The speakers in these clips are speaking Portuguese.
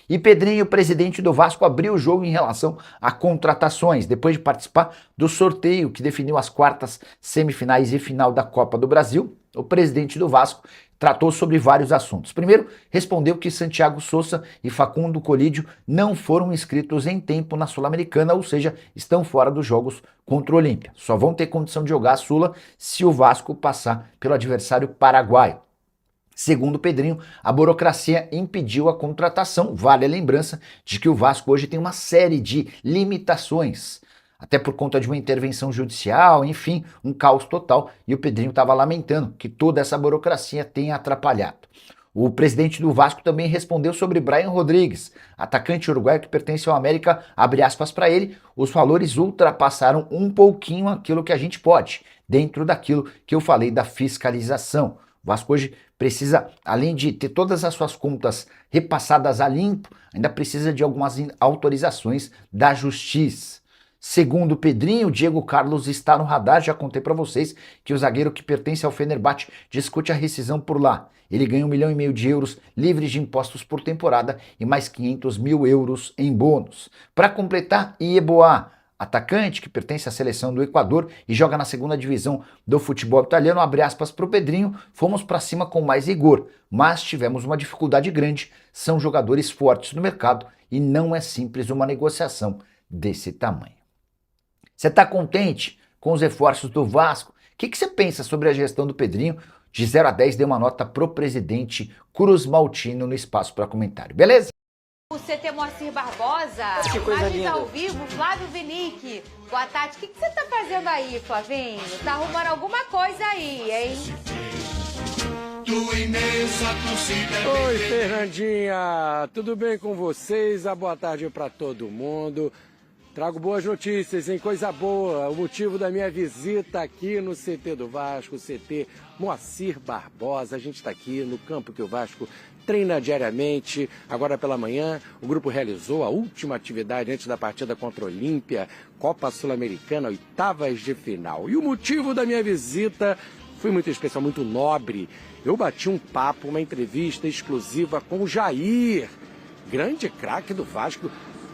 E Pedrinho, presidente do Vasco, abriu o jogo em relação a contratações, depois de participar do sorteio que definiu as quartas, semifinais e final da Copa do Brasil. O presidente do Vasco tratou sobre vários assuntos. Primeiro, respondeu que Santiago Sousa e Facundo Colídio não foram inscritos em tempo na Sul-Americana, ou seja, estão fora dos jogos contra o Olímpia. Só vão ter condição de jogar a Sula se o Vasco passar pelo adversário paraguaio. Segundo Pedrinho, a burocracia impediu a contratação. Vale a lembrança de que o Vasco hoje tem uma série de limitações, até por conta de uma intervenção judicial, enfim, um caos total. E o Pedrinho estava lamentando que toda essa burocracia tenha atrapalhado. O presidente do Vasco também respondeu sobre Brian Rodrigues, atacante uruguaio que pertence ao América, abre aspas para ele, os valores ultrapassaram um pouquinho aquilo que a gente pode, dentro daquilo que eu falei da fiscalização. O Vasco hoje precisa, além de ter todas as suas contas repassadas a limpo, ainda precisa de algumas autorizações da Justiça. Segundo Pedrinho, Diego Carlos está no radar. Já contei para vocês que o zagueiro que pertence ao Fenerbahçe discute a rescisão por lá. Ele ganha 1,5 milhão de euros livres de impostos por temporada e mais 500 mil euros em bônus. Para completar, Ieboá, atacante que pertence à seleção do Equador e joga na segunda divisão do futebol italiano, abre aspas para o Pedrinho, fomos para cima com mais rigor, mas tivemos uma dificuldade grande, são jogadores fortes no mercado e não é simples uma negociação desse tamanho. Você está contente com os reforços do Vasco? O que você pensa sobre a gestão do Pedrinho? De 0 a 10, dê uma nota pro presidente Cruz Maltino no espaço para comentário, beleza? O CT Moacir Barbosa, que coisa imagens linda. ao vivo, Flávio Vinick. Boa tarde, o que você tá fazendo aí, Flavinho? Tá arrumando alguma coisa aí, hein? Oi, Fernandinha, tudo bem com vocês? Boa tarde para todo mundo. Trago boas notícias, hein? Coisa boa. O motivo da minha visita aqui no CT do Vasco, CT Moacir Barbosa. A gente está aqui no campo que o Vasco treina diariamente. Agora pela manhã, o grupo realizou a última atividade antes da partida contra o Olímpia, Copa Sul-Americana, oitavas de final. E o motivo da minha visita foi muito especial, muito nobre. Eu bati um papo, uma entrevista exclusiva com o Jair, grande craque do Vasco.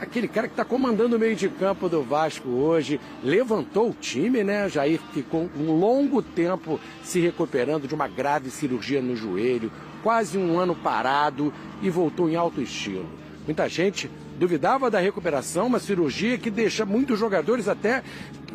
Aquele cara que está comandando o meio de campo do Vasco hoje, levantou o time, né? Jair ficou um longo tempo se recuperando de uma grave cirurgia no joelho, quase um ano parado e voltou em alto estilo. Muita gente duvidava da recuperação, uma cirurgia que deixa muitos jogadores até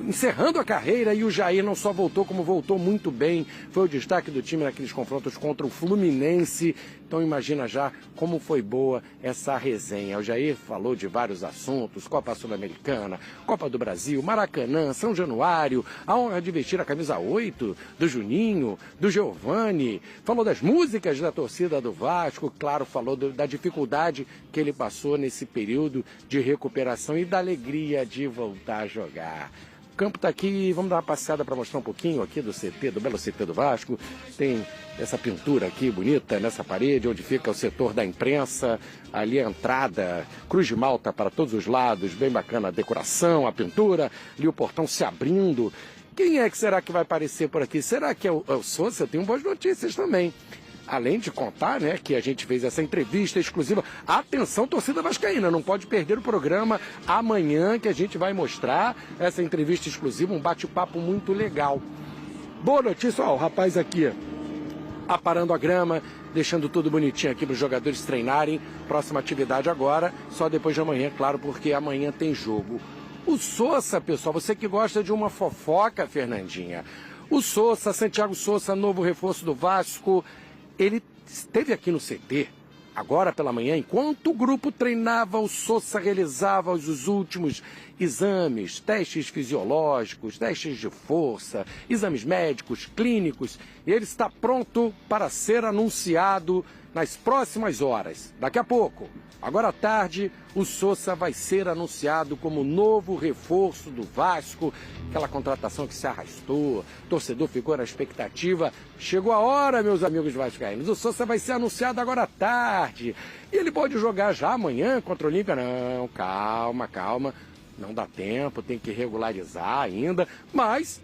encerrando a carreira, e o Jair não só voltou, como voltou muito bem. Foi o destaque do time naqueles confrontos contra o Fluminense. Então imagina já como foi boa essa resenha. O Jair falou de vários assuntos: Copa Sul-Americana, Copa do Brasil, Maracanã, São Januário, a honra de vestir a camisa 8 do Juninho, do Giovani. Falou das músicas da torcida do Vasco, claro, falou da dificuldade que ele passou nesse período de recuperação e da alegria de voltar a jogar. O campo está aqui, vamos dar uma passeada para mostrar um pouquinho aqui do CT, do belo CT do Vasco. Tem essa pintura aqui bonita nessa parede, onde fica o setor da imprensa, ali a entrada, cruz de malta para todos os lados, bem bacana a decoração, a pintura, ali o portão se abrindo. Quem é que será que vai aparecer por aqui? Será que é o Sousa? Eu tenho boas notícias também. Além de contar, né, que a gente fez essa entrevista exclusiva. Atenção, torcida vascaína, não pode perder o programa amanhã, que a gente vai mostrar essa entrevista exclusiva, um bate-papo muito legal. Boa notícia, ó, o rapaz aqui aparando a grama, deixando tudo bonitinho aqui para os jogadores treinarem. Próxima atividade agora, só depois de amanhã, claro, porque amanhã tem jogo. O Sousa, pessoal, você que gosta de uma fofoca, Fernandinha. O Sousa, Santiago Sousa, novo reforço do Vasco. Ele esteve aqui no CT, agora pela manhã, enquanto o grupo treinava, o Sousa realizava os últimos exames, testes fisiológicos, testes de força, exames médicos, clínicos, e ele está pronto para ser anunciado nas próximas horas. Daqui a pouco, agora à tarde, o Sousa vai ser anunciado como novo reforço do Vasco. Aquela contratação que se arrastou, o torcedor ficou na expectativa. Chegou a hora, meus amigos vascaínos. O Sousa vai ser anunciado agora à tarde. E ele pode jogar já amanhã contra o Olímpia? Não, calma, calma. Não dá tempo, tem que regularizar ainda. Mas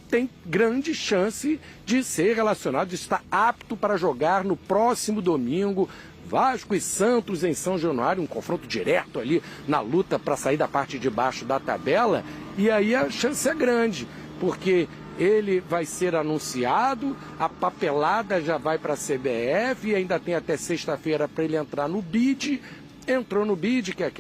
tem grande chance de ser relacionado, de estar apto para jogar no próximo domingo, Vasco e Santos em São Januário, um confronto direto ali na luta para sair da parte de baixo da tabela. E aí a chance é grande, porque ele vai ser anunciado, a papelada já vai para a CBF e ainda tem até sexta-feira para ele entrar no BID. Entrou no BID, que é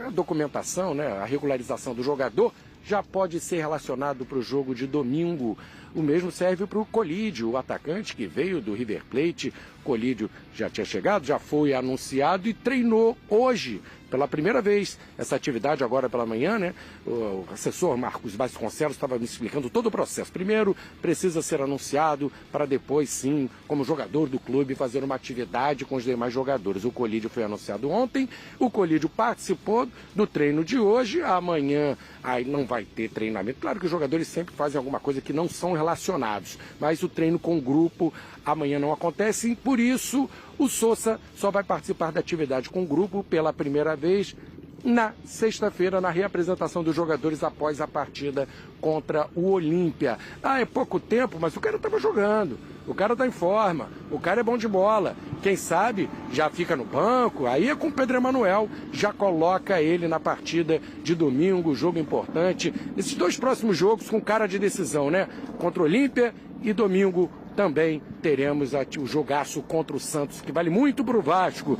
a documentação, né, a regularização do jogador, já pode ser relacionado para o jogo de domingo. O mesmo serve para o Colídio, o atacante que veio do River Plate. Colídio já tinha chegado, já foi anunciado e treinou hoje, pela primeira vez, essa atividade agora pela manhã, né? O assessor Marcos Vasconcelos estava me explicando todo o processo. Primeiro, precisa ser anunciado para depois, sim, como jogador do clube, fazer uma atividade com os demais jogadores. O Colídio foi anunciado ontem, o Colídio participou do treino de hoje, amanhã aí não vai ter treinamento. Claro que os jogadores sempre fazem alguma coisa que não são relacionados, mas o treino com o grupo amanhã não acontece, e por isso o Sousa só vai participar da atividade com o grupo pela primeira vez na sexta-feira, na reapresentação dos jogadores após a partida contra o Olímpia. É pouco tempo, mas o cara estava jogando, o cara está em forma, o cara é bom de bola. Quem sabe já fica no banco, aí é com o Pedro Emanuel, já coloca ele na partida de domingo, jogo importante. Esses dois próximos jogos com cara de decisão, né? Contra o Olímpia e domingo também teremos o jogaço contra o Santos, que vale muito para o Vasco.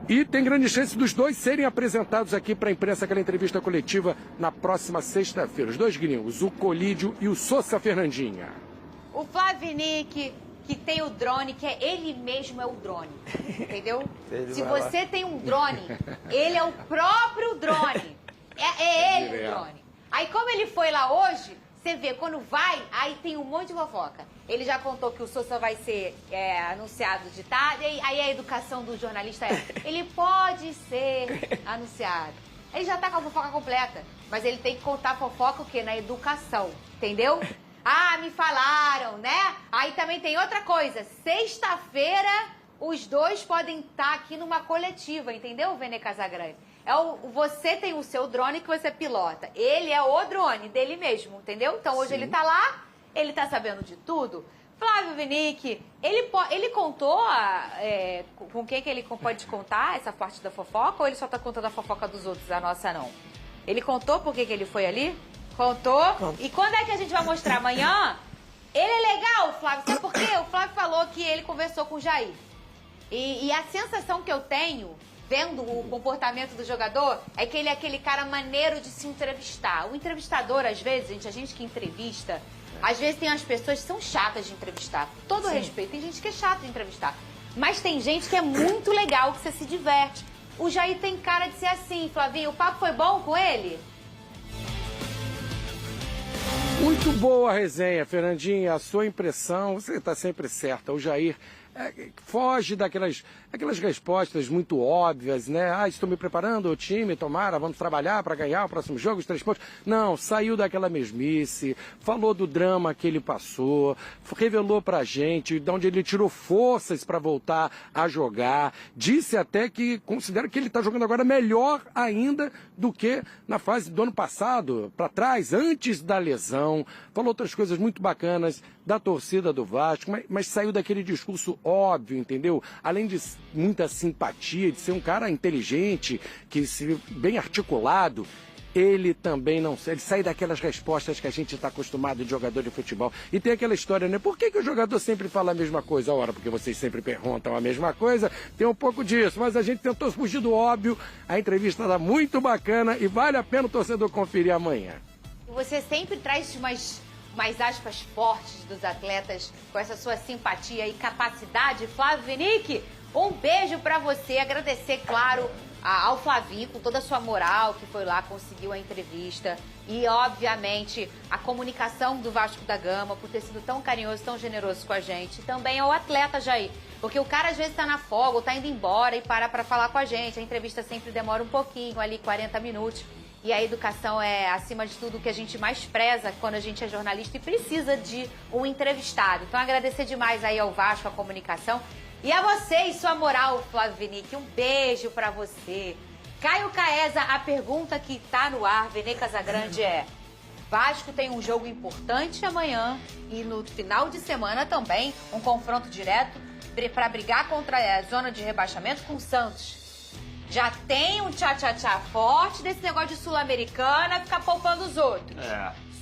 E tem grande chance dos dois serem apresentados aqui para a imprensa, aquela entrevista coletiva na próxima sexta-feira. Os dois gringos, o Colídio e o Sousa Fernandinha. O Flavinic, que tem o drone, que ele mesmo é o drone, entendeu? Se você tem um drone, ele é o próprio drone. É ele o drone. Aí como ele foi lá hoje, você vê, quando vai, aí tem um monte de fofoca. Ele já contou que o Sousa vai ser anunciado de tarde, aí a educação do jornalista ele pode ser anunciado. Ele já tá com a fofoca completa, mas ele tem que contar a fofoca o quê? Na educação, entendeu? Ah, me falaram, né? Aí também tem outra coisa, sexta-feira os dois podem estar aqui numa coletiva, entendeu, Vene Casagrande? Você tem o seu drone que você pilota. Ele é o drone dele mesmo, entendeu? Então hoje ele tá lá, ele tá sabendo de tudo. Flávio Vinic, ele contou com quem que ele pode contar essa parte da fofoca, ou ele só tá contando a fofoca dos outros, a nossa não? Ele contou por que ele foi ali? Contou? E quando é que a gente vai mostrar? Amanhã? Ele é legal, Flávio, sabe por quê? O Flávio falou que ele conversou com o Jair. E a sensação que eu tenho, vendo o comportamento do jogador, é que ele é aquele cara maneiro de se entrevistar. O entrevistador, às vezes, a gente que entrevista, às vezes tem as pessoas que são chatas de entrevistar. Com todo respeito, tem gente que é chata de entrevistar. Mas tem gente que é muito legal, que você se diverte. O Jair tem cara de ser assim, Flavinho. O papo foi bom com ele? Muito boa a resenha, Fernandinha. A sua impressão, você está sempre certa. O Jair foge daquelas respostas muito óbvias, né? Estou me preparando, o time, tomara, vamos trabalhar para ganhar o próximo jogo, os 3 pontos. Não, saiu daquela mesmice, falou do drama que ele passou, revelou pra gente de onde ele tirou forças para voltar a jogar, disse até que considera que ele está jogando agora melhor ainda do que na fase do ano passado, para trás, antes da lesão. Falou outras coisas muito bacanas da torcida do Vasco, mas saiu daquele discurso óbvio, entendeu? Além de muita simpatia, de ser um cara inteligente, bem articulado, ele também não sai. Ele sai daquelas respostas que a gente está acostumado de jogador de futebol. E tem aquela história, né? Por que o jogador sempre fala a mesma coisa? Ora, porque vocês sempre perguntam a mesma coisa. Tem um pouco disso, mas a gente tentou fugir do óbvio. A entrevista está muito bacana e vale a pena o torcedor conferir amanhã. Você sempre traz umas aspas fortes dos atletas com essa sua simpatia e capacidade. Flávio Vinic, um beijo pra você. Agradecer, claro, ao Flavinho com toda a sua moral, que foi lá, conseguiu a entrevista. E, obviamente, a comunicação do Vasco da Gama por ter sido tão carinhoso, tão generoso com a gente. Também ao atleta, Jair. Porque o cara, às vezes, tá na folga ou tá indo embora e para pra falar com a gente. A entrevista sempre demora um pouquinho, ali 40 minutos. E a educação é, acima de tudo, o que a gente mais preza quando a gente é jornalista e precisa de um entrevistado. Então, agradecer demais aí ao Vasco, a comunicação. E a você e sua moral, Flávio Vinic. Um beijo pra você. Caio Caesa, a pergunta que tá no ar, Vene Casagrande, é: Vasco tem um jogo importante amanhã e no final de semana também, um confronto direto para brigar contra a zona de rebaixamento com o Santos. Já tem um tchá-tchá-tchá forte desse negócio de Sul-Americana ficar poupando os outros.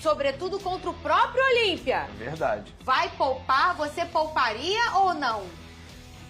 Sobretudo contra o próprio Olímpia. Verdade. Vai poupar? Você pouparia ou não?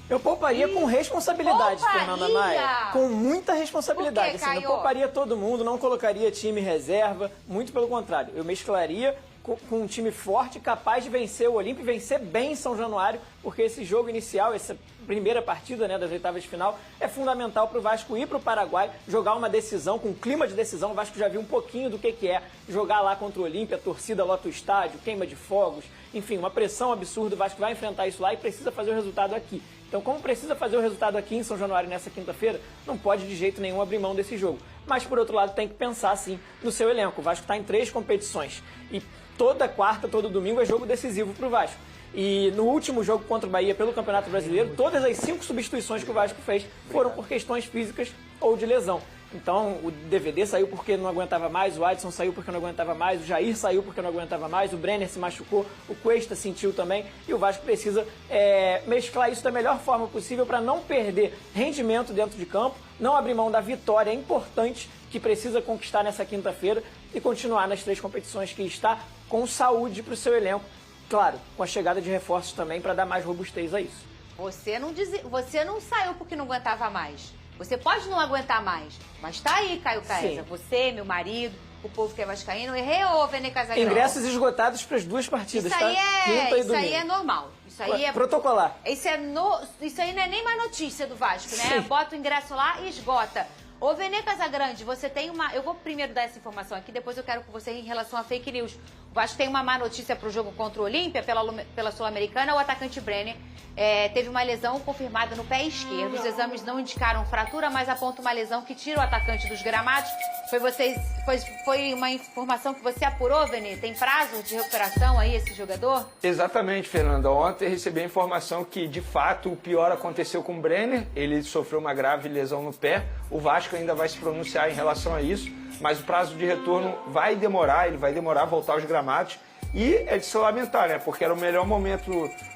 Eu pouparia com responsabilidade, Fernanda Maia. Com muita responsabilidade. Por quê, assim, Caio? eu pouparia todo mundo, não colocaria time reserva. Muito pelo contrário. Eu mesclaria com um time forte, capaz de vencer o Olímpia e vencer bem em São Januário, porque esse jogo inicial, essa primeira partida, né, das oitavas de final, é fundamental para o Vasco ir para o Paraguai, jogar uma decisão, com clima de decisão. O Vasco já viu um pouquinho do que é jogar lá contra o Olímpia, a torcida lota o estádio, queima de fogos, enfim, uma pressão absurda. O Vasco vai enfrentar isso lá e precisa fazer o resultado aqui. Então, como precisa fazer o resultado aqui em São Januário nessa quinta-feira, não pode de jeito nenhum abrir mão desse jogo. Mas, por outro lado, tem que pensar, sim, no seu elenco. O Vasco está em 3 competições e toda quarta, todo domingo é jogo decisivo para o Vasco. E no último jogo contra o Bahia pelo Campeonato Brasileiro, todas as 5 substituições que o Vasco fez foram por questões físicas ou de lesão. Então, o DVD saiu porque não aguentava mais, o Adson saiu porque não aguentava mais, o Jair saiu porque não aguentava mais, o Brenner se machucou, o Cuesta sentiu também, e o Vasco precisa mesclar isso da melhor forma possível para não perder rendimento dentro de campo, não abrir mão da vitória importante que precisa conquistar nessa quinta-feira e continuar nas 3 competições que está com saúde para o seu elenco. Claro, com a chegada de reforços também para dar mais robustez a isso. Você não saiu porque não aguentava mais. Você pode não aguentar mais, mas tá aí, Caio Caesa. Você, meu marido, o povo que é vascaíno, errou, Vene Casagrande. Ingressos esgotados para as 2 partidas, isso aí tá? Quinta e isso domingo. aí é normal. Isso aí é protocolar. Isso aí não é nem mais notícia do Vasco, né? Sim. Bota o ingresso lá e esgota. Ô, Vene Casagrande, você tem uma... Eu vou primeiro dar essa informação aqui, depois eu quero com você em relação a fake news. O Vasco tem uma má notícia pro jogo contra o Olímpia, pela Sul-Americana. O atacante Brenner teve uma lesão confirmada no pé esquerdo. Os exames não indicaram fratura, mas apontam uma lesão que tira o atacante dos gramados. Foi uma informação que você apurou, Vene? Tem prazo de recuperação aí, esse jogador? Exatamente, Fernanda. Ontem recebi a informação que, de fato, o pior aconteceu com o Brenner. Ele sofreu uma grave lesão no pé. O Vasco ainda vai se pronunciar em relação a isso, mas o prazo de retorno vai demorar, ele vai demorar a voltar aos gramados. E é de se lamentar, né? Porque era o melhor momento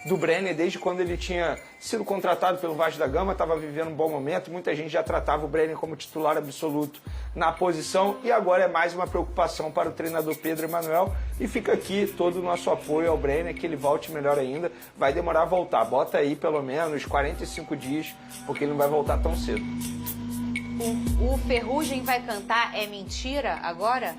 do Brenner desde quando ele tinha sido contratado pelo Vasco da Gama, estava vivendo um bom momento, muita gente já tratava o Brenner como titular absoluto na posição e agora é mais uma preocupação para o treinador Pedro Emanuel e fica aqui todo o nosso apoio ao Brenner, que ele volte melhor ainda, vai demorar a voltar, bota aí pelo menos 45 dias, porque ele não vai voltar tão cedo. O Ferrugem vai cantar É Mentira agora?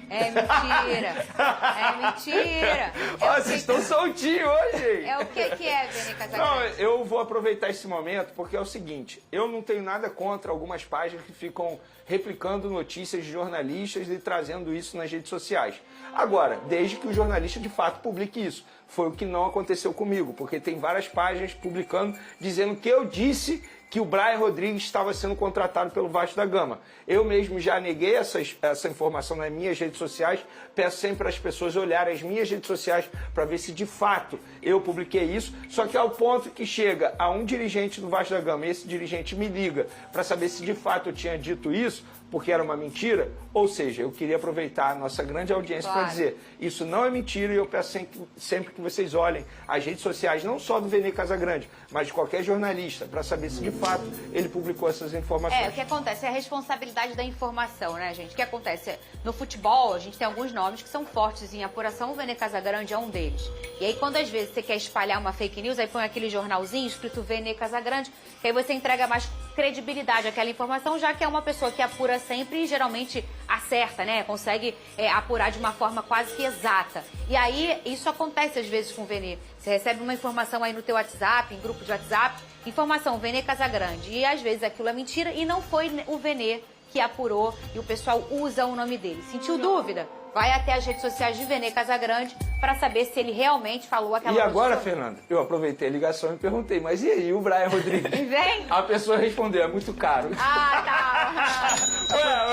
É mentira. É mentira. Ó, vocês estão soltinhos hoje. É o que é, Vene Casagrande? Não, eu vou aproveitar esse momento porque é o seguinte, eu não tenho nada contra algumas páginas que ficam replicando notícias de jornalistas e trazendo isso nas redes sociais. Agora, desde que o jornalista de fato publique isso. Foi o que não aconteceu comigo, porque tem várias páginas publicando, dizendo que eu disse que o Brian Rodrigues estava sendo contratado pelo Vasco da Gama. Eu mesmo já neguei essa informação nas minhas redes sociais, peço sempre às pessoas olharem as minhas redes sociais para ver se de fato eu publiquei isso, só que ao ponto que chega a um dirigente do Vasco da Gama, e esse dirigente me liga para saber se de fato eu tinha dito isso, porque era uma mentira, ou seja, eu queria aproveitar a nossa grande audiência para dizer, isso não é mentira e eu peço sempre que vocês olhem as redes sociais, não só do Vene Casagrande, mas de qualquer jornalista, para saber se de fato ele publicou essas informações. O que acontece é a responsabilidade da informação, né, gente? O que acontece no futebol, a gente tem alguns nomes que são fortes em apuração, o Vene Casagrande é um deles. E aí quando às vezes você quer espalhar uma fake news, aí põe aquele jornalzinho escrito Vene Casagrande, que aí você entrega mais credibilidade àquela informação, já que é uma pessoa que apura sempre e geralmente acerta, né? Consegue apurar de uma forma quase que exata. E aí isso acontece às vezes com o Vene. Você recebe uma informação aí no teu WhatsApp, em grupo de WhatsApp, informação Vene Casagrande, e às vezes aquilo é mentira e não foi o Vene que apurou e o pessoal usa o nome dele. Sentiu dúvida? Vai até as redes sociais de Vene Casagrande para saber se ele realmente falou aquela coisa. E agora, Fernanda, eu aproveitei a ligação e perguntei, mas e aí o Brian Rodrigues? Vem? A pessoa respondeu, é muito caro. Ah, tá.